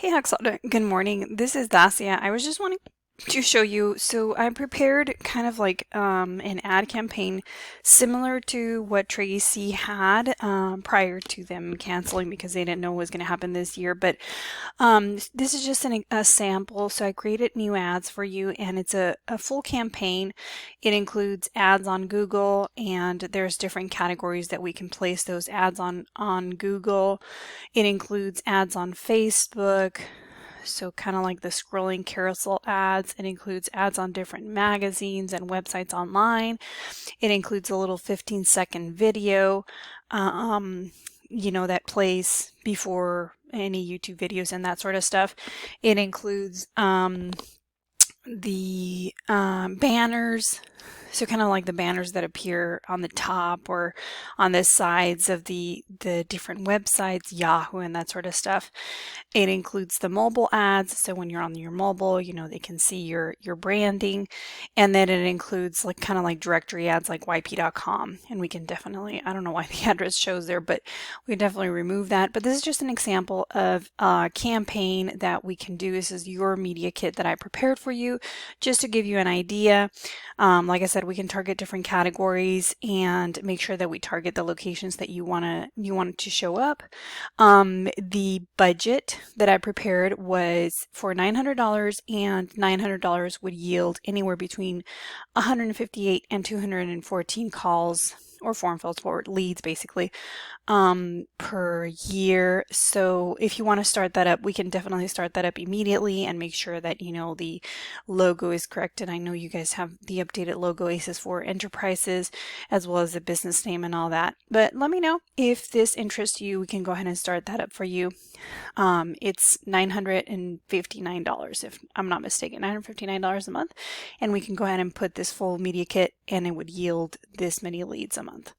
Hey Axel, good morning. This is Dacia. I was just wanting to show you. So I prepared kind of like an ad campaign similar to what Tracy had prior to them canceling because they didn't know what was going to happen this year. But this is just a sample. So I created new ads for you, and it's a full campaign. It includes ads on Google, and there's different categories that we can place those ads on Google. It includes ads on Facebook, so kind of like the scrolling carousel ads. It includes ads on different magazines and websites online. It includes a little 15-second video, um, that plays before any YouTube videos and that sort of stuff. It includes the banners, so kind of like the banners that appear on the top or on the sides of the different websites, Yahoo and that sort of stuff. It includes the mobile ads, so when you're on your mobile, they can see your branding. And then it includes like kind of like directory ads like yp.com, and we can definitely, I don't know why the address shows there, but we can definitely remove that. But this is just an example of a campaign that we can do. This is your media kit that I prepared for you just to give you an idea. Like I said, we can target different categories and make sure that we target the locations that you want to show up. The budget that I prepared was for $900, and $900 would yield anywhere between 158 and 214 calls or form fills for leads basically per year. So if you want to start that up, we can definitely start that up immediately and make sure that the logo is correct. And I know you guys have the updated logo ACES for enterprises as well as the business name and all that. But let me know if this interests you. We can go ahead and start that up for you. It's $959 if I'm not mistaken, $959 a month, and we can go ahead and put this full media kit and it would yield this many leads a month.